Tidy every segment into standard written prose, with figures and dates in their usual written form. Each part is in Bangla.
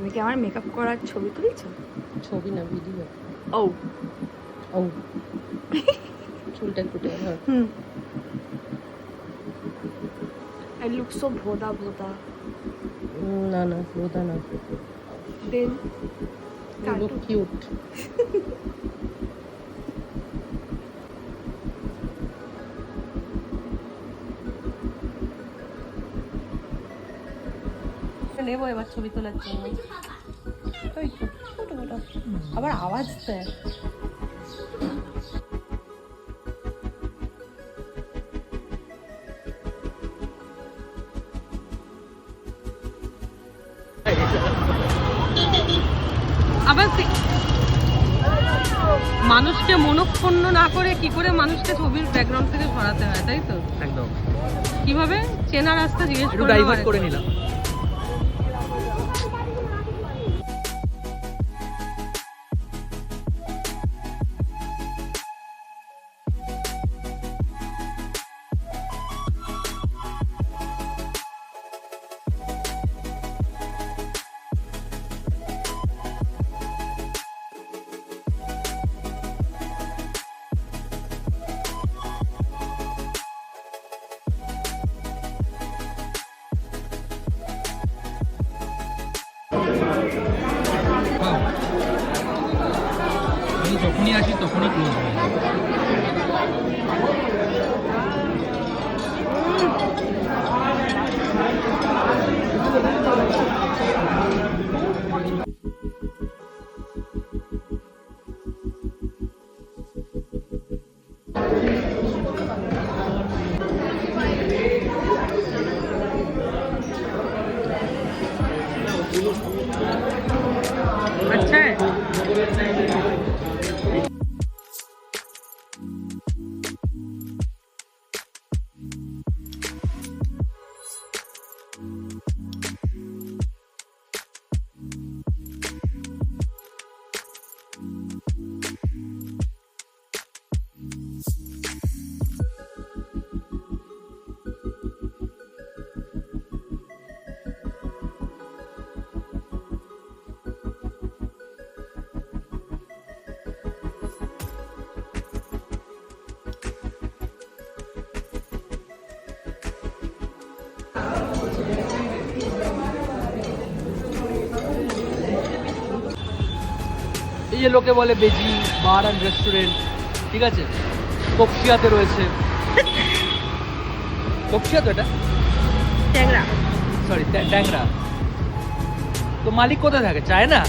তুমি কি আমার মেকআপ করার ছবি তুলছো? ছবি না, ভিডিও। ও ও চুলটা একটু টেনে ধর। আই লুক সো ভোদা ভোদা। না না, ওটা না। Then you look cute. নেবো এবার ছবি তোলার জন্য। ওই তো, ফটো ফটো। আবার আওয়াজ দেয়। আবার মানুষকে মনক্ষুণ্ণ না করে কি করে মানুষকে ছবির ব্যাকগ্রাউন্ড থেকে সরাতে হয়, তাই তো? একদম। কিভাবে চেনা রাস্তা জিজ্ঞেস একটু ডাইভার্ট করে নিলাম। আমি যখনই আসি তখনই ক্লোজ হয়ে যায়। अच्छा है। এই যে লোকে বলে বেজি বার অ্যান্ড রেস্টুরেন্ট, ঠিক আছে, কপসিয়াতে রয়েছে। কপসিয়া তো এটা, ট্যাংরা। সরি ট্যাংরা। তো মালিক কোথায় থাকে? চায় না।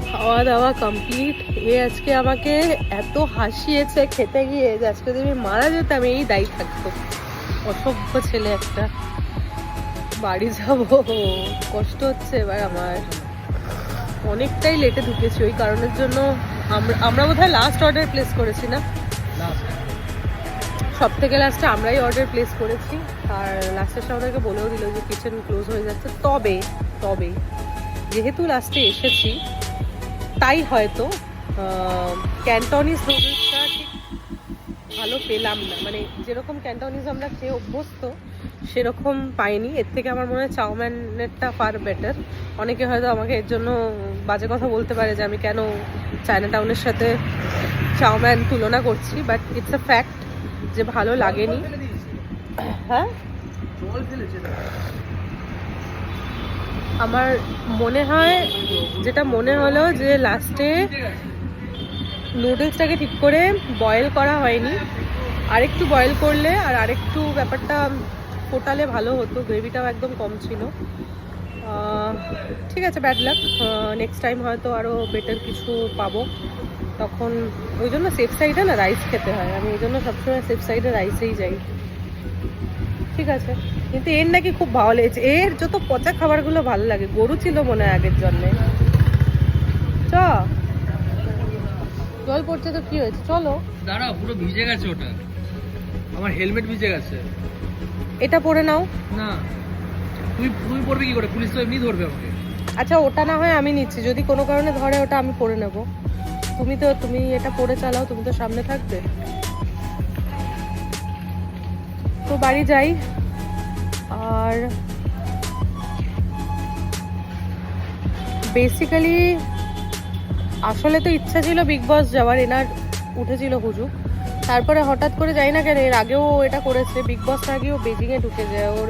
খাওয়া দাওয়া কমপ্লিট। এ আজকে আমাকে এত হাসিয়েছে খেতে গিয়ে যে আজকে যদি আমি মারা যেতাম এই দায়ী থাকতো। অসভ্য ছেলে একটা। বাড়ি যাব, কষ্ট হচ্ছে এবার আমার। অনেকটাই লেটে ঢুকেছি, ওই কারণের জন্য আমরা বোধহয় লাস্ট অর্ডার প্লেস করেছি না? সব থেকে লাস্টে আমরাই অর্ডার প্লেস করেছি। আর লাস্টের সময় আমাদেরকে বলেও দিল যে কিচেন ক্লোজ হয়ে যাচ্ছে। তবে তবে যেহেতু লাস্টে এসেছি তাই হয়তো ক্যান্টনিজ নুডলসটা ঠিক ভালো পেলাম না। মানে যেরকম ক্যান্টনিজ আমরা খেয়ে অভ্যস্ত সেরকম পাইনি। এর থেকে আমার মনে হয় চাউমিনেরটা ফার বেটার। অনেকে হয়তো আমাকে এর জন্য বাজে কথা বলতে পারে যে আমি কেন চায়না টাউনের সাথে চাউমিন তুলনা করছি, বাট ইটস আ ফ্যাক্ট যে ভালো লাগেনি। হ্যাঁ, আমার মনে হয়, যেটা মনে হলো যে লাস্টে নুডলসটাকে ঠিক করে বয়েল করা হয়নি। আরেকটু বয়েল করলে আর আরেকটু ব্যাপারটা ফোটালে ভালো হতো। গ্রেভিটাও একদম কম ছিল। ঠিক আছে, ব্যাড লাক। নেক্সট টাইম হয়তো আরও বেটার কিছু পাবো তখন। ওই জন্য সেফ সাইডে না রাইস খেতে হয়। আমি ওই জন্য সবসময় সেফ সাইডে রাইসেই যাই। ঠিক আছে, কিন্তু এর নাকি খুব ভালো লেগেছে। এর যত পচা খাবারগুলো ভালো লাগে। গরু ছিল মনে হয় আগের জন্মে। চ, জল পড়ছে তো কি হয়েছে, চলো। দাঁড়াও, পুরো ভিজে গেছে ওটা। আমার হেলমেট ভিজে গেছে। এটা পরে নাও না, তুমি পড়বে কি করে? পুলিশ তো এমনি ধরবে আমাকে। আচ্ছা, ওটা না হয় আমি নিচ্ছি। যদি কোনো কারণে ধরে ওটা আমি পরে নেব। তুমি এটা পরে চালাও, তুমি তো সামনে থাকবে। তো বাড়ি যাই। আর বেসিক্যালি আসলে তো ইচ্ছা ছিল বিগ বস যাওয়ার, এনার উঠেছিল হুজুক। তারপরে হঠাৎ করে যাই না কেন, এর আগেও এটা করেছে, বিগ বস আগেও বেজিংয়ে ঢুকে যায় ওর,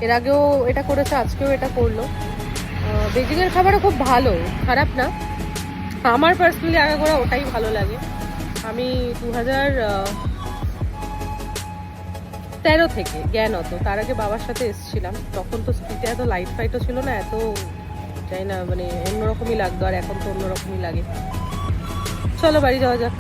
এর আগেও এটা করেছে, আজকেও এটা করলো। বেজিংয়ের খাবারও খুব ভালো, খারাপ না। আমার পার্সোনালি আগে করে ওটাই ভালো লাগে। আমি 2013 থেকে জ্ঞান হতো, তার আগে বাবার সাথে এসেছিলাম, তখন তো স্ট্রিটে এত লাইট ফাইটও ছিল না, এত যাই না, মানে অন্যরকমই লাগতো, আর এখন তো অন্যরকমই লাগে। চলো বাড়ি যাওয়া যাক।